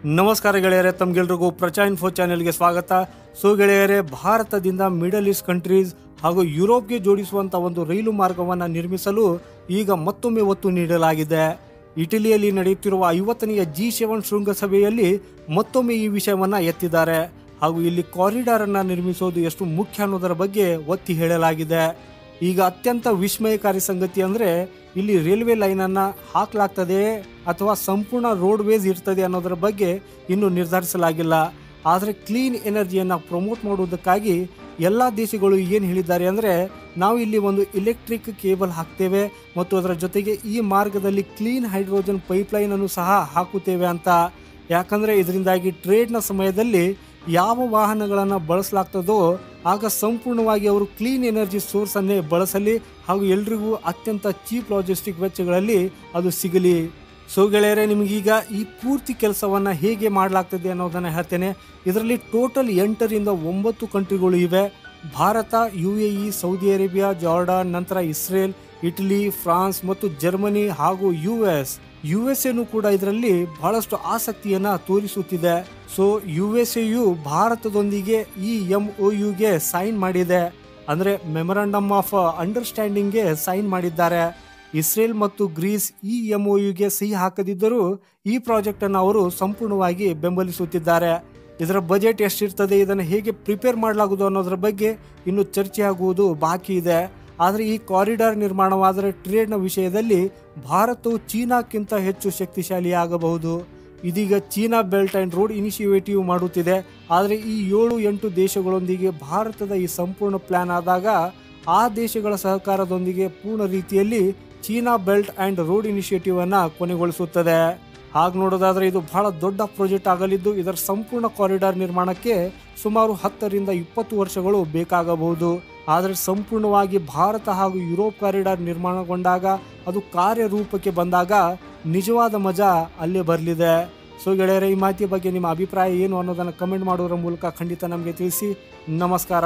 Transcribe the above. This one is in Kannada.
ನಮಸ್ಕಾರ ಗೆಳೆಯರೇ, ತಮಗೆಲ್ರಿಗೂ ಪ್ರಚಾ ಇನ್ಫೋ ಚಾನೆಲ್ಗೆ ಸ್ವಾಗತ. ಸೊ ಗೆಳೆಯರೇ, ಭಾರತದಿಂದ ಮಿಡಲ್ ಈಸ್ಟ್ ಕಂಟ್ರೀಸ್ ಹಾಗೂ ಯುರೋಪ್ಗೆ ಜೋಡಿಸುವಂಥ ಒಂದು ರೈಲು ಮಾರ್ಗವನ್ನು ನಿರ್ಮಿಸಲು ಈಗ ಮತ್ತೊಮ್ಮೆ ಒತ್ತು ನೀಡಲಾಗಿದೆ. ಇಟಲಿಯಲ್ಲಿ ನಡೆಯುತ್ತಿರುವ 50ನೇ G7 ಶೃಂಗಸಭೆಯಲ್ಲಿ ಮತ್ತೊಮ್ಮೆ ಈ ವಿಷಯವನ್ನು ಎತ್ತಿದ್ದಾರೆ. ಹಾಗೂ ಇಲ್ಲಿ ಕಾರಿಡಾರ್ ಅನ್ನು ನಿರ್ಮಿಸೋದು ಎಷ್ಟು ಮುಖ್ಯ ಅನ್ನೋದರ ಬಗ್ಗೆ ಒತ್ತಿ ಹೇಳಲಾಗಿದೆ. ಈಗ ಅತ್ಯಂತ ವಿಸ್ಮಯಕಾರಿ ಸಂಗತಿ ಅಂದರೆ ಇಲ್ಲಿ ರೈಲ್ವೆ ಲೈನನ್ನು ಹಾಕಲಾಗ್ತದೆ ಅಥವಾ ಸಂಪೂರ್ಣ ರೋಡ್ವೇಸ್ ಇರ್ತದೆ ಅನ್ನೋದರ ಬಗ್ಗೆ ಇನ್ನೂ ನಿರ್ಧರಿಸಲಾಗಿಲ್ಲ. ಆದರೆ ಕ್ಲೀನ್ ಎನರ್ಜಿಯನ್ನು ಪ್ರಮೋಟ್ ಮಾಡುವುದಕ್ಕಾಗಿ ಎಲ್ಲ ದೇಶಗಳು ಏನು ಹೇಳಿದ್ದಾರೆ ಅಂದರೆ, ನಾವು ಇಲ್ಲಿ ಒಂದು ಎಲೆಕ್ಟ್ರಿಕ್ ಕೇಬಲ್ ಹಾಕ್ತೇವೆ ಮತ್ತು ಅದರ ಜೊತೆಗೆ ಈ ಮಾರ್ಗದಲ್ಲಿ ಕ್ಲೀನ್ ಹೈಡ್ರೋಜನ್ ಪೈಪ್ಲೈನನ್ನು ಸಹ ಹಾಕುತ್ತೇವೆ ಅಂತ. ಯಾಕಂದರೆ ಇದರಿಂದಾಗಿ ಟ್ರೇಡ್ನ ಸಮಯದಲ್ಲಿ ಯಾವ ವಾಹನಗಳನ್ನು ಬಳಸಲಾಗ್ತದೋ ಆಗ ಸಂಪೂರ್ಣವಾಗಿ ಅವರು ಕ್ಲೀನ್ ಎನರ್ಜಿ ಸೋರ್ಸನ್ನೇ ಬಳಸಲಿ ಹಾಗೂ ಎಲ್ರಿಗೂ ಅತ್ಯಂತ ಚೀಪ್ ಲಾಜಿಸ್ಟಿಕ್ ವೆಚ್ಚಗಳಲ್ಲಿ ಅದು ಸಿಗಲಿ. ಸೊ ಗೆಳೆಯರೇ, ನಿಮಗೀಗ ಈ ಪೂರ್ತಿ ಕೆಲಸವನ್ನು ಹೇಗೆ ಮಾಡಲಾಗ್ತದೆ ಅನ್ನೋದನ್ನು ಹೇಳ್ತೇನೆ. ಇದರಲ್ಲಿ ಟೋಟಲ್ 8 ರಿಂದ 9 ಕಂಟ್ರಿಗಳು ಇವೆ. Bharat, UAE, Saudi Arabia, Jordan, ನಂತರ ಇಸ್ರೇಲ್, ಇಟಲಿ, ಫ್ರಾನ್ಸ್ ಮತ್ತು ಜರ್ಮನಿ ಹಾಗೂ USA ಕೂಡ ಇದರಲ್ಲಿ ಬಹಳಷ್ಟು ಆಸಕ್ತಿಯನ್ನು ತೋರಿಸುತ್ತಿದೆ. ಸೊ USA ಭಾರತದೊಂದಿಗೆ ಈ MOUಗೆ ಸೈನ್ ಮಾಡಿದೆ, ಅಂದರೆ ಮೆಮೊರಾಂಡಮ್ ಆಫ್ ಅಂಡರ್ಸ್ಟ್ಯಾಂಡಿಂಗ್ಗೆ ಸೈನ್ ಮಾಡಿದ್ದಾರೆ. ಇಸ್ರೇಲ್ ಮತ್ತು ಗ್ರೀಸ್ ಈ MOUಗೆ ಸಹಿ ಹಾಕದಿದ್ದರೂ ಈ ಪ್ರಾಜೆಕ್ಟ್ ಅನ್ನು ಅವರು ಸಂಪೂರ್ಣವಾಗಿ ಬೆಂಬಲಿಸುತ್ತಿದ್ದಾರೆ. ಇದರ ಬಜೆಟ್ ಎಷ್ಟಿರ್ತದೆ, ಇದನ್ನು ಹೇಗೆ ಪ್ರಿಪೇರ್ ಮಾಡಲಾಗುವುದು ಅನ್ನೋದರ ಬಗ್ಗೆ ಇನ್ನು ಚರ್ಚೆ ಆಗುವುದು ಬಾಕಿ ಇದೆ. ಆದರೆ ಈ ಕಾರಿಡಾರ್ ನಿರ್ಮಾಣವಾದರೆ ಟ್ರೇಡ್ನ ವಿಷಯದಲ್ಲಿ ಭಾರತವು ಚೀನಾಕ್ಕಿಂತ ಹೆಚ್ಚು ಶಕ್ತಿಶಾಲಿಯಾಗಬಹುದು. ಇದೀಗ China belt and road initiative ಮಾಡುತ್ತಿದೆ. ಆದರೆ ಈ 7-8 ದೇಶಗಳೊಂದಿಗೆ ಭಾರತದ ಈ ಸಂಪೂರ್ಣ ಪ್ಲಾನ್ ಆದಾಗ ಆ ದೇಶಗಳ ಸಹಕಾರದೊಂದಿಗೆ ಪೂರ್ಣ ರೀತಿಯಲ್ಲಿ China belt and road initiative ಅನ್ನು ಕೊನೆಗೊಳಿಸುತ್ತದೆ. ಹಾಗೆ ನೋಡೋದಾದರೆ ಇದು ಬಹಳ ದೊಡ್ಡ ಪ್ರಾಜೆಕ್ಟ್ ಆಗಲಿದ್ದು ಇದರ ಸಂಪೂರ್ಣ ಕಾರಿಡಾರ್ ನಿರ್ಮಾಣಕ್ಕೆ ಸುಮಾರು 10 ರಿಂದ 20 ವರ್ಷಗಳು ಬೇಕಾಗಬಹುದು. ಆದರೆ ಸಂಪೂರ್ಣವಾಗಿ ಭಾರತ ಹಾಗೂ ಯುರೋಪ್ ಕಾರಿಡಾರ್ ನಿರ್ಮಾಣಗೊಂಡಾಗ ಅದು ಕಾರ್ಯರೂಪಕ್ಕೆ ಬಂದಾಗ ನಿಜವಾದ ಮಜಾ ಅಲ್ಲೇ ಬರಲಿದೆ. ಸೊ ಗೆಳೆಯರೇ, ಈ ಮಾಹಿತಿಯ ಬಗ್ಗೆ ನಿಮ್ಮ ಅಭಿಪ್ರಾಯ ಏನು ಅನ್ನೋದನ್ನು ಕಮೆಂಟ್ ಮಾಡೋದ್ರ ಮೂಲಕ ಖಂಡಿತ ನಮಗೆ ತಿಳಿಸಿ. ನಮಸ್ಕಾರ.